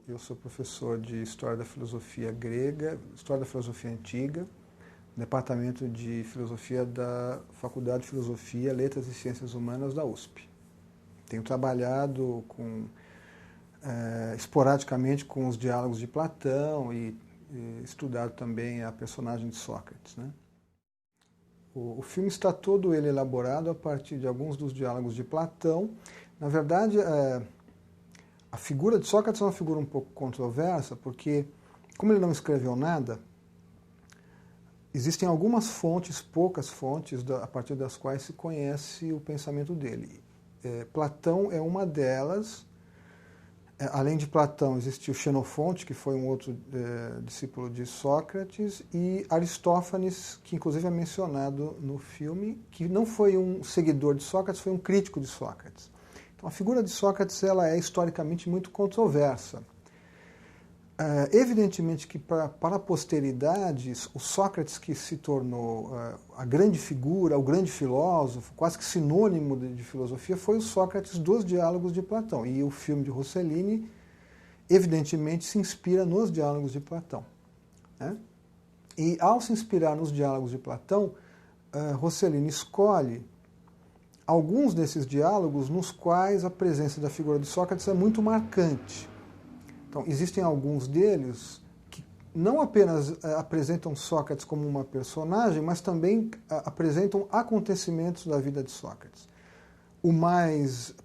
Eu sou professor de História da Filosofia Grega, História da Filosofia Antiga, Departamento de Filosofia da Faculdade de Filosofia, Letras e Ciências Humanas da USP. Tenho trabalhado esporadicamente com os diálogos de Platão e estudado também a personagem de Sócrates, né? O filme está todo ele elaborado a partir de alguns dos diálogos de Platão. Na verdade, a figura de Sócrates é uma figura um pouco controversa, porque, como ele não escreveu nada, existem algumas fontes, poucas fontes, a partir das quais se conhece o pensamento dele. Platão é uma delas. Além de Platão, existiu Xenofonte, que foi um outro discípulo de Sócrates, e Aristófanes, que inclusive é mencionado no filme, que não foi um seguidor de Sócrates, foi um crítico de Sócrates. Então, a figura de Sócrates ela é historicamente muito controversa. Evidentemente que para a posteridade, o Sócrates que se tornou a grande figura, o grande filósofo, quase que sinônimo de filosofia, foi o Sócrates dos diálogos de Platão. E o filme de Rossellini, evidentemente, se inspira nos diálogos de Platão, né? E ao se inspirar nos diálogos de Platão, Rossellini escolhe alguns desses diálogos nos quais a presença da figura de Sócrates é muito marcante. Então, existem alguns deles que não apenas apresentam Sócrates como uma personagem, mas também apresentam acontecimentos da vida de Sócrates.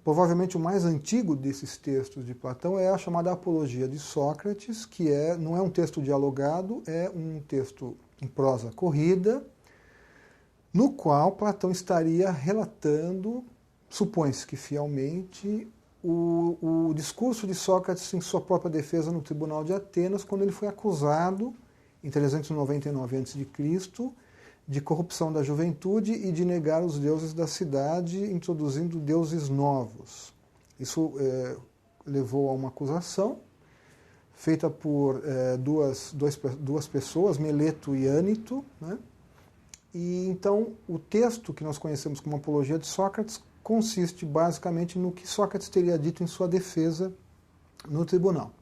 Provavelmente o mais antigo desses textos de Platão é a chamada Apologia de Sócrates, que não é um texto dialogado, é um texto em prosa corrida, no qual Platão estaria relatando, supõe-se que fielmente, o discurso de Sócrates em sua própria defesa no Tribunal de Atenas, quando ele foi acusado, em 399 a.C., de corrupção da juventude e de negar os deuses da cidade, introduzindo deuses novos. Isso levou a uma acusação feita por duas pessoas, Meleto e Ânito, né? E então o texto que nós conhecemos como Apologia de Sócrates consiste basicamente no que Sócrates teria dito em sua defesa no tribunal.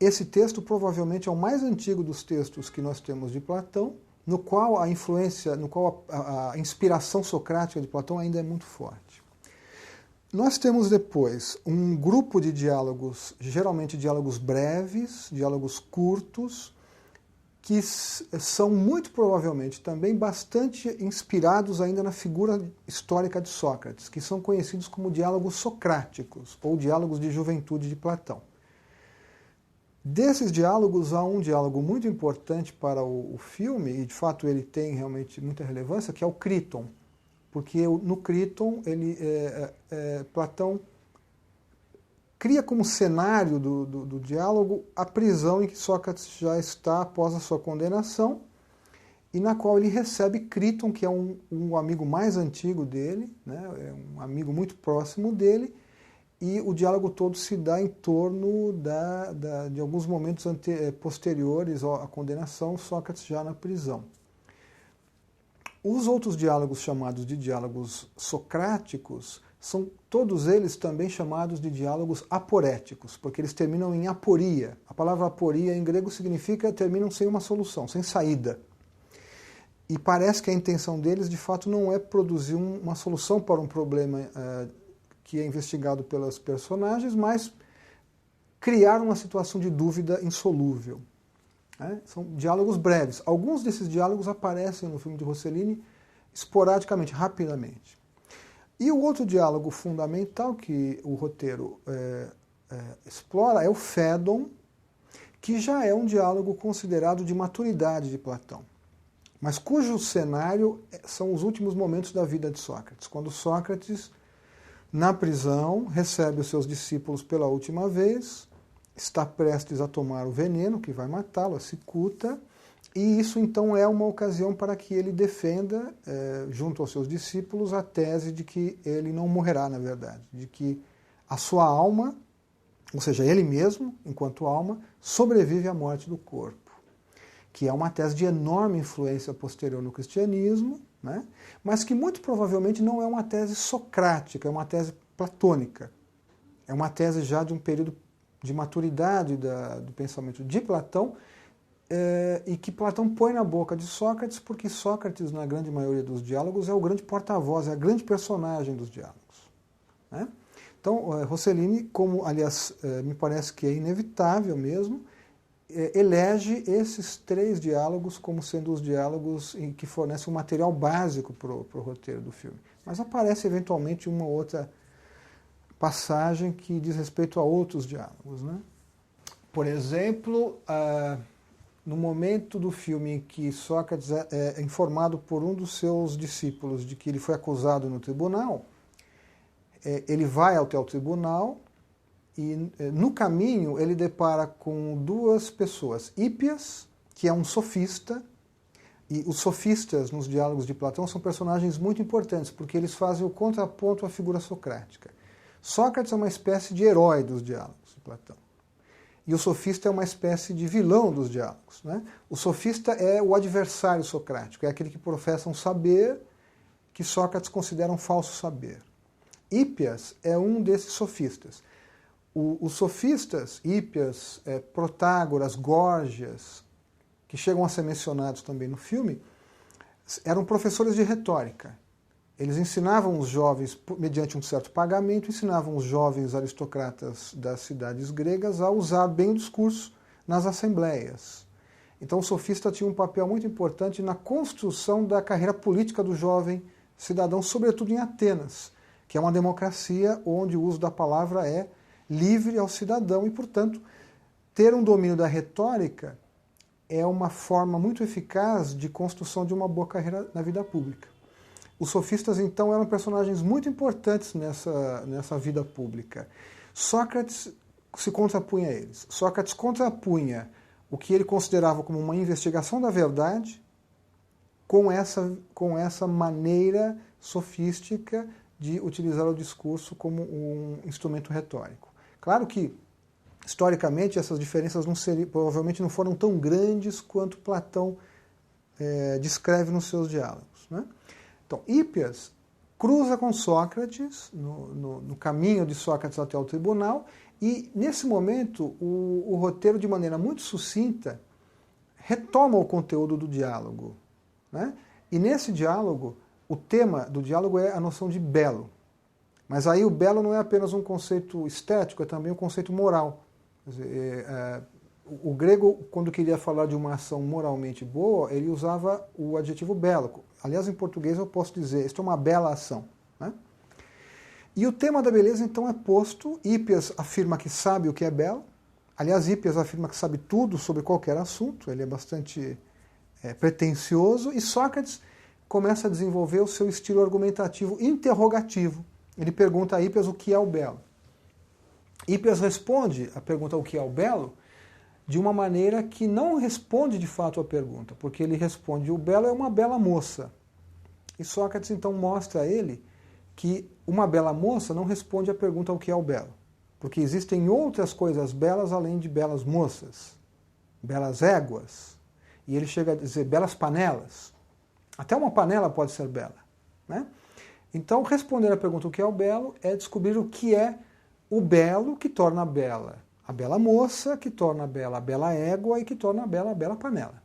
Esse texto provavelmente é o mais antigo dos textos que nós temos de Platão, no qual a inspiração socrática de Platão ainda é muito forte. Nós temos depois um grupo de diálogos, geralmente diálogos breves, diálogos curtos, que são muito provavelmente também bastante inspirados ainda na figura histórica de Sócrates, que são conhecidos como diálogos socráticos, ou diálogos de juventude de Platão. Desses diálogos, há um diálogo muito importante para o filme, e de fato ele tem realmente muita relevância, que é o Críton. Porque no Críton, Platão cria como cenário do diálogo a prisão em que Sócrates já está após a sua condenação e na qual ele recebe Críton, que é um amigo mais antigo dele, né, é um amigo muito próximo dele, e o diálogo todo se dá em torno de alguns momentos posteriores à condenação, Sócrates já na prisão. Os outros diálogos chamados de diálogos socráticos são todos eles também chamados de diálogos aporéticos, porque eles terminam em aporia. A palavra aporia em grego significa terminam sem uma solução, sem saída. E parece que a intenção deles, de fato, não é produzir uma solução para um problema que é investigado pelos personagens, mas criar uma situação de dúvida insolúvel. São diálogos breves. Alguns desses diálogos aparecem no filme de Rossellini esporadicamente, rapidamente. E o outro diálogo fundamental que o roteiro explora é o Fédon, que já é um diálogo considerado de maturidade de Platão, mas cujo cenário são os últimos momentos da vida de Sócrates, quando Sócrates, na prisão, recebe os seus discípulos pela última vez, está prestes a tomar o veneno que vai matá-lo, a cicuta, e isso então é uma ocasião para que ele defenda, junto aos seus discípulos, a tese de que ele não morrerá, na verdade, de que a sua alma, ou seja, ele mesmo, enquanto alma, sobrevive à morte do corpo, que é uma tese de enorme influência posterior no cristianismo, né? Mas que muito provavelmente não é uma tese socrática, é uma tese platônica. É uma tese já de um período de maturidade do pensamento de Platão, e que Platão põe na boca de Sócrates, porque Sócrates, na grande maioria dos diálogos, é o grande porta-voz, é a grande personagem dos diálogos, né? Então, Rossellini, como, aliás, me parece que é inevitável mesmo, elege esses 3 diálogos como sendo os diálogos que fornecem um material básico para o roteiro do filme. Mas aparece, eventualmente, uma outra passagem que diz respeito a outros diálogos, né? Por exemplo, no momento do filme em que Sócrates é informado por um dos seus discípulos de que ele foi acusado no tribunal, ele vai até o tribunal e no caminho ele depara com 2 pessoas. Hípias, que é um sofista, e os sofistas nos diálogos de Platão são personagens muito importantes, porque eles fazem o contraponto à figura socrática. Sócrates é uma espécie de herói dos diálogos de Platão. E o sofista é uma espécie de vilão dos diálogos, né? O sofista é o adversário socrático, é aquele que professa um saber que Sócrates considera um falso saber. Hípias é um desses sofistas. Os sofistas, Hípias, Protágoras, Górgias, que chegam a ser mencionados também no filme, eram professores de retórica. Eles ensinavam os jovens, mediante um certo pagamento, ensinavam os jovens aristocratas das cidades gregas a usar bem o discurso nas assembleias. Então o sofista tinha um papel muito importante na construção da carreira política do jovem cidadão, sobretudo em Atenas, que é uma democracia onde o uso da palavra é livre ao cidadão e, portanto, ter um domínio da retórica é uma forma muito eficaz de construção de uma boa carreira na vida pública. Os sofistas, então, eram personagens muito importantes nessa vida pública. Sócrates se contrapunha a eles. Sócrates contrapunha o que ele considerava como uma investigação da verdade com essa maneira sofística de utilizar o discurso como um instrumento retórico. Claro que, historicamente, essas diferenças provavelmente não foram tão grandes quanto Platão descreve nos seus diálogos, né? Então, Hípias cruza com Sócrates no caminho de Sócrates até o tribunal e, nesse momento, o roteiro, de maneira muito sucinta, retoma o conteúdo do diálogo, né? E nesse diálogo, o tema do diálogo é a noção de belo. Mas aí o belo não é apenas um conceito estético, é também um conceito moral. Quer dizer, o grego, quando queria falar de uma ação moralmente boa, ele usava o adjetivo belo. Aliás, em português eu posso dizer, isto é uma bela ação, né? E o tema da beleza, então, é posto. Hípias afirma que sabe o que é belo. Aliás, Hípias afirma que sabe tudo sobre qualquer assunto. Ele é bastante pretensioso. E Sócrates começa a desenvolver o seu estilo argumentativo interrogativo. Ele pergunta a Hípias o que é o belo. Hípias responde a pergunta o que é o belo de uma maneira que não responde de fato a pergunta, porque ele responde o belo é uma bela moça. E Sócrates então mostra a ele que uma bela moça não responde à pergunta o que é o belo, porque existem outras coisas belas além de belas moças, belas éguas, e ele chega a dizer belas panelas. Até uma panela pode ser bela, né? Então, responder à pergunta o que é o belo é descobrir o que é o belo que torna bela a bela moça, que torna bela a bela égua e que torna bela a bela panela.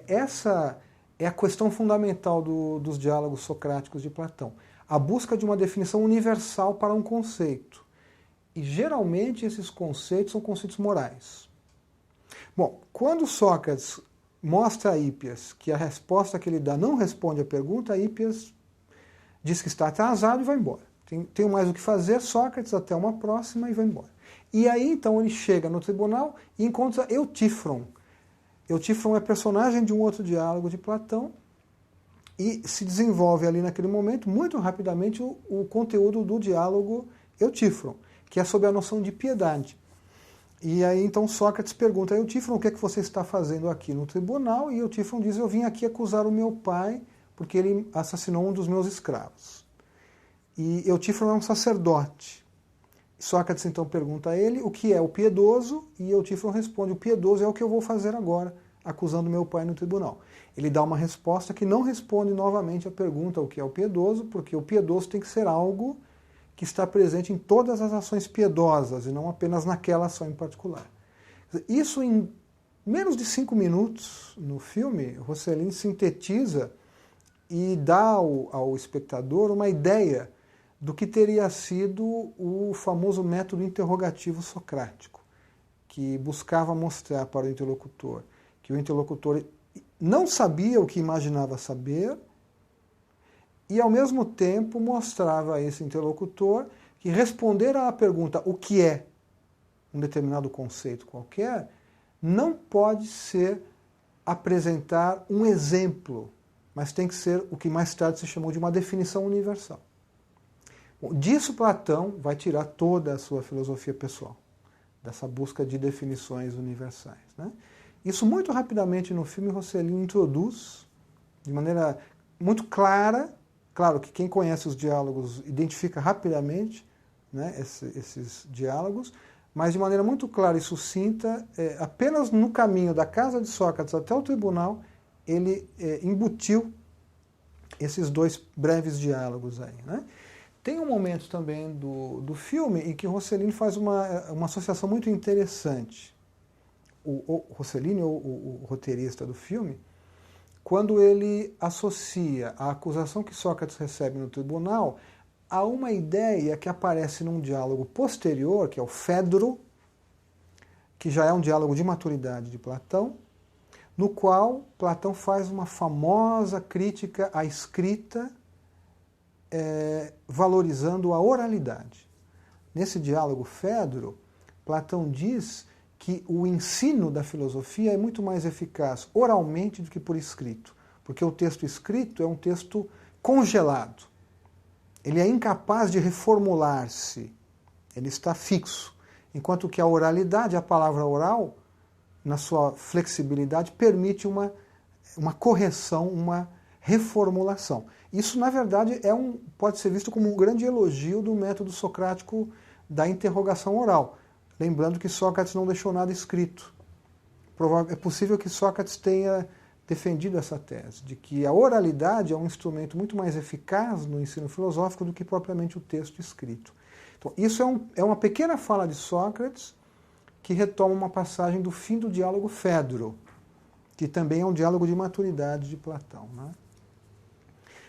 Essa é a questão fundamental dos diálogos socráticos de Platão. A busca de uma definição universal para um conceito. E geralmente esses conceitos são conceitos morais. Bom, quando Sócrates mostra a Hípias que a resposta que ele dá não responde à pergunta, Hípias diz que está atrasado e vai embora. Tenho mais o que fazer, Sócrates, até uma próxima, e vai embora. E aí, então, ele chega no tribunal e encontra Eutífron. Eutífron é personagem de um outro diálogo de Platão e se desenvolve ali naquele momento, muito rapidamente, o conteúdo do diálogo Eutífron, que é sobre a noção de piedade. E aí, então, Sócrates pergunta a Eutífron o que é que você está fazendo aqui no tribunal, e Eutífron diz, eu vim aqui acusar o meu pai porque ele assassinou um dos meus escravos. E Eutífron é um sacerdote. Sócrates então pergunta a ele o que é o piedoso, e Eutífron responde, o piedoso é o que eu vou fazer agora, acusando meu pai no tribunal. Ele dá uma resposta que não responde novamente a pergunta o que é o piedoso, porque o piedoso tem que ser algo que está presente em todas as ações piedosas e não apenas naquela ação em particular. Isso em menos de 5 minutos no filme, Rossellini sintetiza e dá ao espectador uma ideia do que teria sido o famoso método interrogativo socrático, que buscava mostrar para o interlocutor que o interlocutor não sabia o que imaginava saber e, ao mesmo tempo, mostrava a esse interlocutor que responder à pergunta o que é um determinado conceito qualquer não pode ser apresentar um exemplo, mas tem que ser o que mais tarde se chamou de uma definição universal. Bom, disso Platão vai tirar toda a sua filosofia pessoal, dessa busca de definições universais, né? Isso muito rapidamente no filme Rossellini introduz, de maneira muito clara, claro que quem conhece os diálogos identifica rapidamente, né, esses diálogos, mas de maneira muito clara e sucinta, apenas no caminho da casa de Sócrates até o tribunal, ele embutiu esses 2 breves diálogos aí, né? Tem um momento também do filme em que Rossellini faz uma associação muito interessante. O Rossellini, o roteirista do filme, quando ele associa a acusação que Sócrates recebe no tribunal a uma ideia que aparece num diálogo posterior, que é o Fedro, que já é um diálogo de maturidade de Platão, no qual Platão faz uma famosa crítica à escrita, valorizando a oralidade. Nesse diálogo Fedro, Platão diz que o ensino da filosofia é muito mais eficaz oralmente do que por escrito, porque o texto escrito é um texto congelado. Ele é incapaz de reformular-se, ele está fixo, enquanto que a oralidade, a palavra oral, na sua flexibilidade, permite uma correção, uma reformulação. Isso, na verdade, pode ser visto como um grande elogio do método socrático da interrogação oral. Lembrando que Sócrates não deixou nada escrito. É possível que Sócrates tenha defendido essa tese, de que a oralidade é um instrumento muito mais eficaz no ensino filosófico do que propriamente o texto escrito. Então, isso é uma pequena fala de Sócrates que retoma uma passagem do fim do diálogo Fedro, que também é um diálogo de maturidade de Platão, né?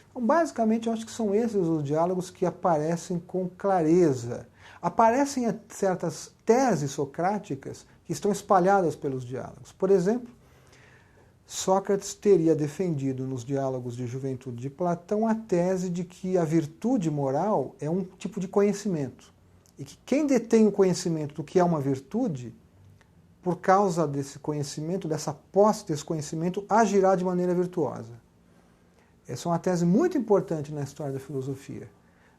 Então, basicamente, eu acho que são esses os diálogos que aparecem com clareza. Aparecem certas teses socráticas que estão espalhadas pelos diálogos. Por exemplo, Sócrates teria defendido nos diálogos de juventude de Platão a tese de que a virtude moral é um tipo de conhecimento. E que quem detém o conhecimento do que é uma virtude, por causa desse conhecimento, dessa posse desse conhecimento, agirá de maneira virtuosa. Essa é uma tese muito importante na história da filosofia.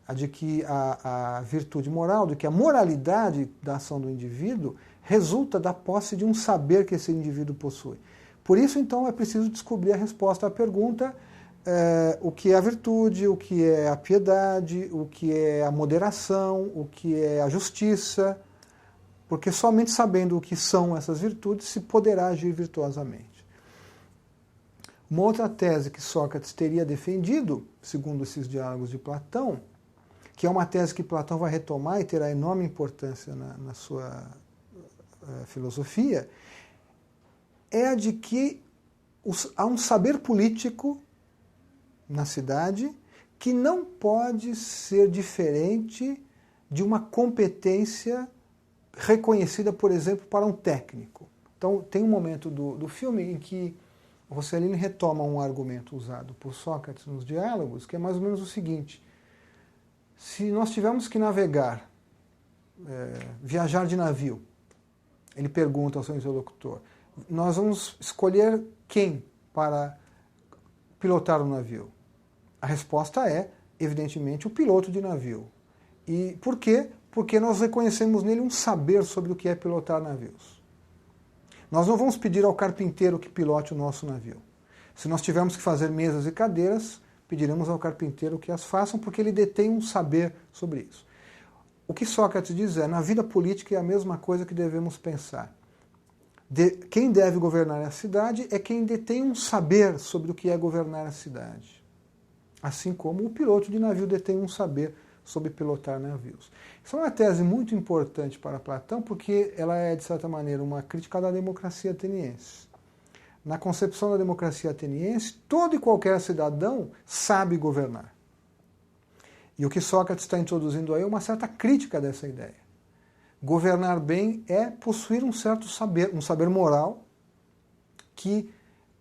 A de que a virtude moral, de que a moralidade da ação do indivíduo resulta da posse de um saber que esse indivíduo possui. Por isso, então, é preciso descobrir a resposta à pergunta o que é a virtude, o que é a piedade, o que é a moderação, o que é a justiça, porque somente sabendo o que são essas virtudes se poderá agir virtuosamente. Uma outra tese que Sócrates teria defendido, segundo esses diálogos de Platão, que é uma tese que Platão vai retomar e terá enorme importância na sua filosofia, é a de que há um saber político na cidade que não pode ser diferente de uma competência reconhecida, por exemplo, para um técnico. Então, tem um momento do filme em que Rossellini retoma um argumento usado por Sócrates nos diálogos, que é mais ou menos o seguinte: se nós tivermos que navegar, viajar de navio, ele pergunta ao seu interlocutor, nós vamos escolher quem para pilotar o navio? A resposta é, evidentemente, o piloto de navio. E por quê? Porque nós reconhecemos nele um saber sobre o que é pilotar navios. Nós não vamos pedir ao carpinteiro que pilote o nosso navio. Se nós tivermos que fazer mesas e cadeiras, pediremos ao carpinteiro que as façam, porque ele detém um saber sobre isso. O que Sócrates diz na vida política é a mesma coisa que devemos pensar. Quem deve governar a cidade é quem detém um saber sobre o que é governar a cidade. Assim como o piloto de navio detém um saber sobre pilotar navios. Isso é uma tese muito importante para Platão, porque ela é, de certa maneira, uma crítica da democracia ateniense. Na concepção da democracia ateniense, todo e qualquer cidadão sabe governar. E o que Sócrates está introduzindo aí é uma certa crítica dessa ideia. Governar bem é possuir um certo saber, um saber moral, que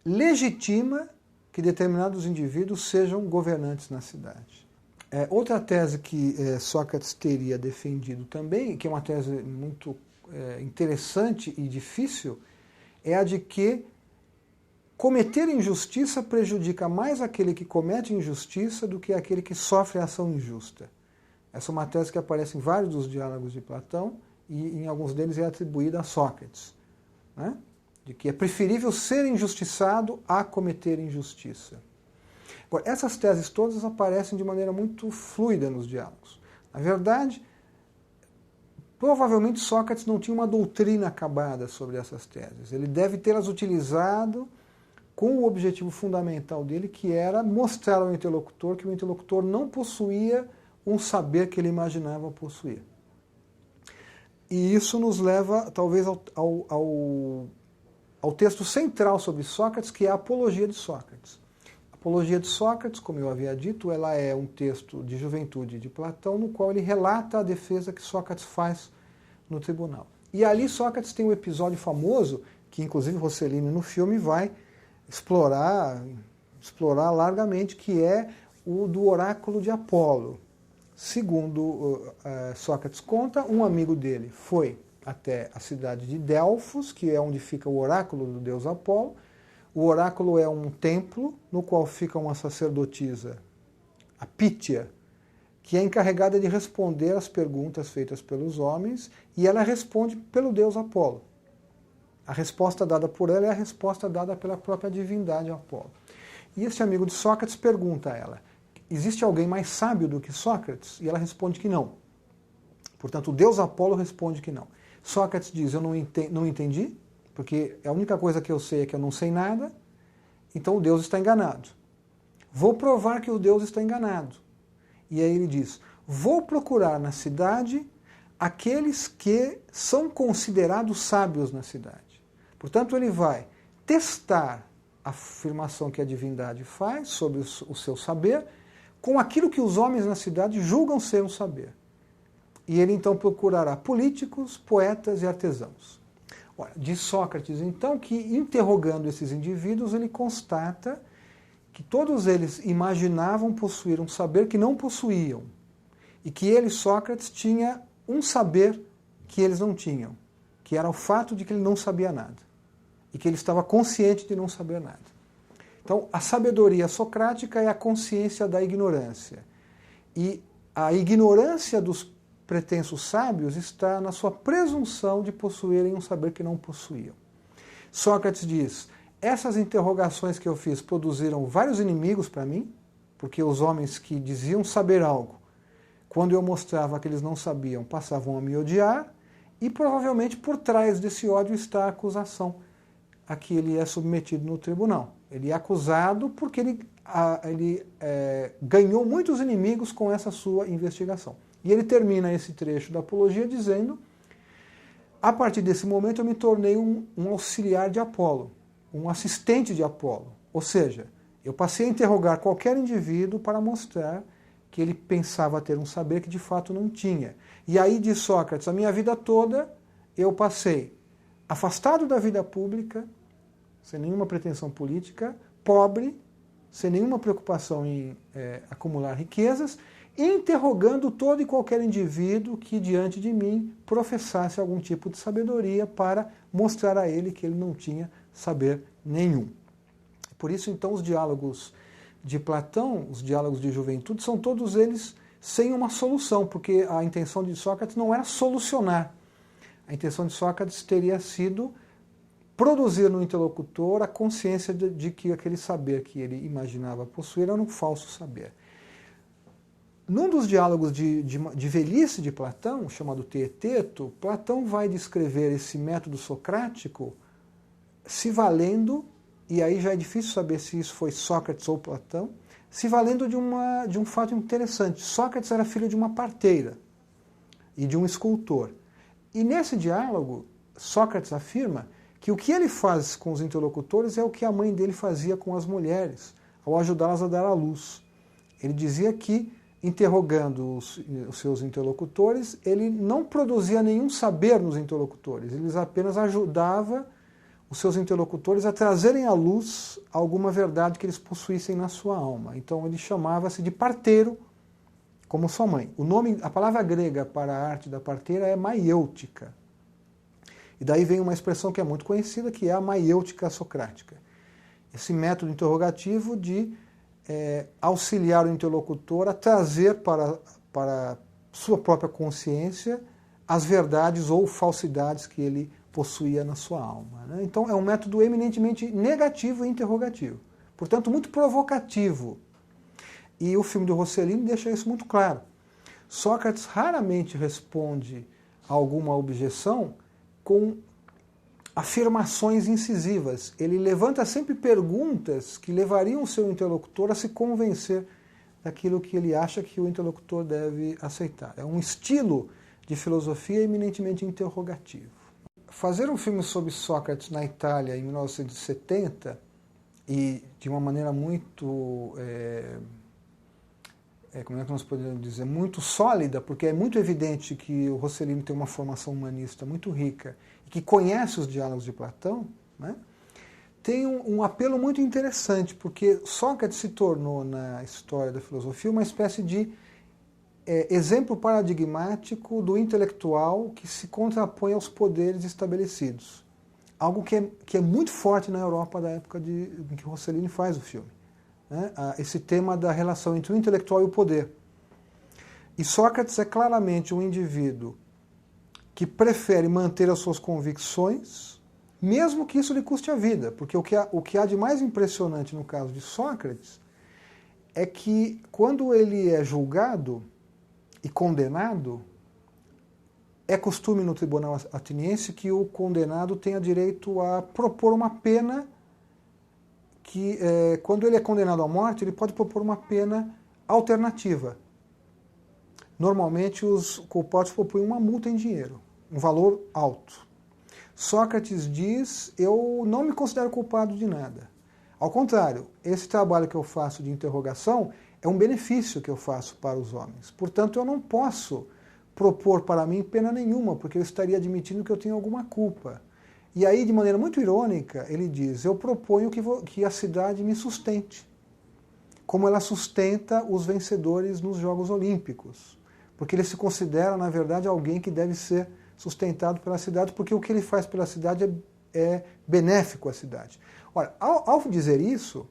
legitima que determinados indivíduos sejam governantes na cidade. Outra tese que Sócrates teria defendido também, que é uma tese muito interessante e difícil, é a de que cometer injustiça prejudica mais aquele que comete injustiça do que aquele que sofre a ação injusta. Essa é uma tese que aparece em vários dos diálogos de Platão e em alguns deles é atribuída a Sócrates, né? De que é preferível ser injustiçado a cometer injustiça. Agora, essas teses todas aparecem de maneira muito fluida nos diálogos. Na verdade, provavelmente Sócrates não tinha uma doutrina acabada sobre essas teses. Ele deve tê-las utilizado com o objetivo fundamental dele, que era mostrar ao interlocutor que o interlocutor não possuía um saber que ele imaginava possuir. E isso nos leva, talvez, ao texto central sobre Sócrates, que é a Apologia de Sócrates. A Apologia de Sócrates, como eu havia dito, ela é um texto de juventude de Platão, no qual ele relata a defesa que Sócrates faz no tribunal. E ali Sócrates tem um episódio famoso, que inclusive Rossellini no filme vai explorar largamente, que é o do oráculo de Apolo. Segundo Sócrates conta, um amigo dele foi até a cidade de Delfos, que é onde fica o oráculo do deus Apolo. O oráculo é um templo no qual fica uma sacerdotisa, a Pítia, que é encarregada de responder às perguntas feitas pelos homens, e ela responde pelo deus Apolo. A resposta dada por ela é a resposta dada pela própria divindade Apolo. E esse amigo de Sócrates pergunta a ela: existe alguém mais sábio do que Sócrates? E ela responde que não. Portanto, o deus Apolo responde que não. Sócrates diz: eu não entendi, porque a única coisa que eu sei é que eu não sei nada, então o Deus está enganado. Vou provar que o Deus está enganado. E aí ele diz: vou procurar na cidade aqueles que são considerados sábios na cidade. Portanto, ele vai testar a afirmação que a divindade faz sobre o seu saber com aquilo que os homens na cidade julgam ser um saber. E ele então procurará políticos, poetas e artesãos. Ora, diz Sócrates então que, interrogando esses indivíduos, ele constata que todos eles imaginavam possuir um saber que não possuíam, e que ele, Sócrates, tinha um saber que eles não tinham, que era o fato de que ele não sabia nada, e que ele estava consciente de não saber nada. Então, a sabedoria socrática é a consciência da ignorância. E a ignorância dos pretensos sábios está na sua presunção de possuírem um saber que não possuíam. Sócrates diz: essas interrogações que eu fiz produziram vários inimigos para mim, porque os homens que diziam saber algo, quando eu mostrava que eles não sabiam, passavam a me odiar, e provavelmente por trás desse ódio está a acusação a que ele é submetido no tribunal. Ele é acusado porque ele ganhou muitos inimigos com essa sua investigação. E ele termina esse trecho da Apologia dizendo: a partir desse momento eu me tornei um auxiliar de Apolo, um assistente de Apolo. Ou seja, eu passei a interrogar qualquer indivíduo para mostrar que ele pensava ter um saber que de fato não tinha. E aí, diz Sócrates, a minha vida toda eu passei afastado da vida pública, sem nenhuma pretensão política, pobre, sem nenhuma preocupação em acumular riquezas, interrogando todo e qualquer indivíduo que diante de mim professasse algum tipo de sabedoria para mostrar a ele que ele não tinha saber nenhum. Por isso, então, os diálogos de Platão, os diálogos de juventude, são todos eles sem uma solução, porque a intenção de Sócrates não era solucionar. A intenção de Sócrates teria sido produzir no interlocutor a consciência de que aquele saber que ele imaginava possuir era um falso saber. Num dos diálogos de velhice de Platão, chamado Teeteto, Platão vai descrever esse método socrático se valendo, e aí já é difícil saber se isso foi Sócrates ou Platão, se valendo de um fato interessante. Sócrates era filho de uma parteira e de um escultor. E nesse diálogo, Sócrates afirma que o que ele faz com os interlocutores é o que a mãe dele fazia com as mulheres, ao ajudá-las a dar à luz. Ele dizia que, interrogando os seus interlocutores, ele não produzia nenhum saber nos interlocutores, ele apenas ajudava os seus interlocutores a trazerem à luz alguma verdade que eles possuíssem na sua alma. Então ele chamava-se de parteiro, como sua mãe. A palavra grega para a arte da parteira é maiêutica. E daí vem uma expressão que é muito conhecida, que é a maiêutica socrática. Esse método interrogativo de auxiliar o interlocutor a trazer para sua própria consciência as verdades ou falsidades que ele possuía na sua alma. Né? Então é um método eminentemente negativo e interrogativo. Portanto, muito provocativo. E o filme do Rossellini deixa isso muito claro. Sócrates raramente responde a alguma objeção com afirmações incisivas. Ele levanta sempre perguntas que levariam o seu interlocutor a se convencer daquilo que ele acha que o interlocutor deve aceitar. É um estilo de filosofia eminentemente interrogativo. Fazer um filme sobre Sócrates na Itália em 1970 e de uma maneira muito, como é que nós podemos dizer, muito sólida, porque é muito evidente que o Rossellini tem uma formação humanista muito rica e que conhece os diálogos de Platão, né? Tem um apelo muito interessante, porque Sócrates se tornou na história da filosofia uma espécie de exemplo paradigmático do intelectual que se contrapõe aos poderes estabelecidos. Algo que é muito forte na Europa da época em que Rossellini faz o filme. Né? Esse tema da relação entre o intelectual e o poder. E Sócrates é claramente um indivíduo que prefere manter as suas convicções, mesmo que isso lhe custe a vida. Porque o que há de mais impressionante no caso de Sócrates é que, quando ele é julgado e condenado, é costume no tribunal ateniense que o condenado tenha direito a propor uma pena que, quando ele é condenado à morte, ele pode propor uma pena alternativa. Normalmente os culpados propõem uma multa em dinheiro, um valor alto. Sócrates diz: eu não me considero culpado de nada. Ao contrário, esse trabalho que eu faço de interrogação é um benefício que eu faço para os homens. Portanto, eu não posso propor para mim pena nenhuma, porque eu estaria admitindo que eu tenho alguma culpa. E aí, de maneira muito irônica, ele diz: eu proponho que a cidade me sustente, como ela sustenta os vencedores nos Jogos Olímpicos. Porque ele se considera, na verdade, alguém que deve ser sustentado pela cidade, porque o que ele faz pela cidade é benéfico à cidade. Ora, ao dizer isso,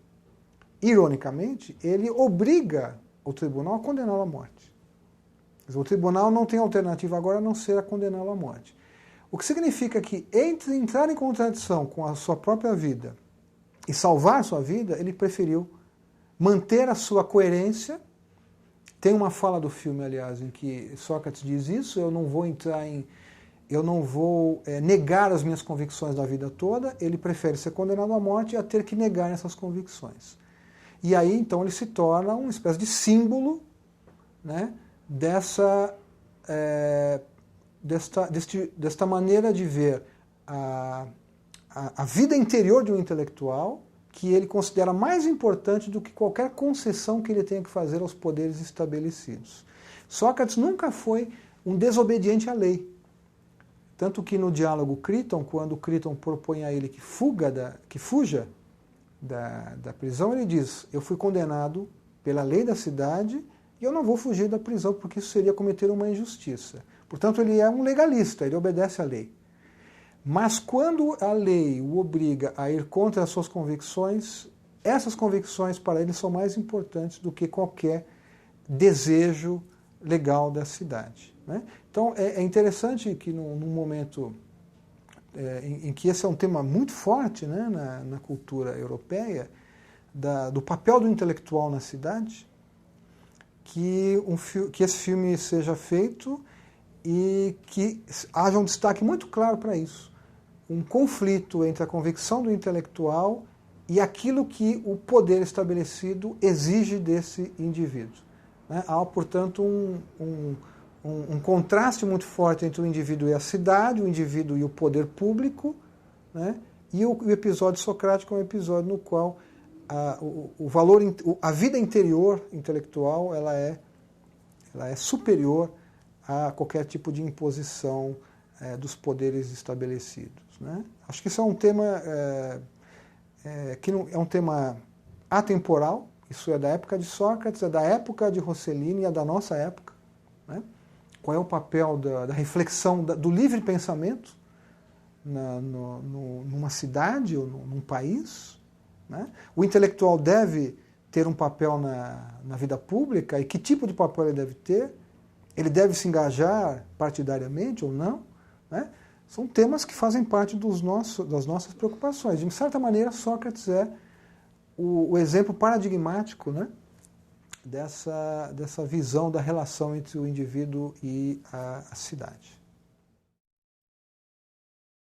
ironicamente, ele obriga o tribunal a condená-lo à morte. O tribunal não tem alternativa agora a não ser a condená-lo à morte. O que significa que, entre entrar em contradição com a sua própria vida e salvar a sua vida, ele preferiu manter a sua coerência. Tem uma fala do filme, aliás, em que Sócrates diz isso: eu não vou negar as minhas convicções da vida toda. Ele prefere ser condenado à morte a ter que negar essas convicções. E aí, então, ele se torna uma espécie de símbolo, né, desta maneira de ver a vida interior de um intelectual, que ele considera mais importante do que qualquer concessão que ele tenha que fazer aos poderes estabelecidos. Sócrates nunca foi um desobediente à lei. Tanto que no diálogo Críton, quando Críton propõe a ele que fuja da prisão, ele diz: eu fui condenado pela lei da cidade e eu não vou fugir da prisão, porque isso seria cometer uma injustiça. Portanto, ele é um legalista, ele obedece à lei. Mas quando a lei o obriga a ir contra as suas convicções, essas convicções para ele são mais importantes do que qualquer desejo legal da cidade. Né? Então é interessante que num momento em que esse é um tema muito forte, né, na cultura europeia, do papel do intelectual na cidade, que esse filme seja feito e que haja um destaque muito claro para isso. Um conflito entre a convicção do intelectual e aquilo que o poder estabelecido exige desse indivíduo. Né? Há, portanto, um contraste muito forte entre o indivíduo e a cidade, o indivíduo e o poder público, né? E o episódio socrático é um episódio no qual a vida interior intelectual ela é superior a qualquer tipo de imposição dos poderes estabelecidos. Né? Acho que isso é um tema que é um tema atemporal. Isso é da época de Sócrates, é da época de Rossellini e é da nossa época. Né? Qual é o papel da reflexão, do livre pensamento numa cidade ou num país? Né? O intelectual deve ter um papel na vida pública, e que tipo de papel ele deve ter? Ele deve se engajar partidariamente ou não? Né? São temas que fazem parte das nossas preocupações. De certa maneira, Sócrates é o exemplo paradigmático, né, dessa visão da relação entre o indivíduo e a cidade.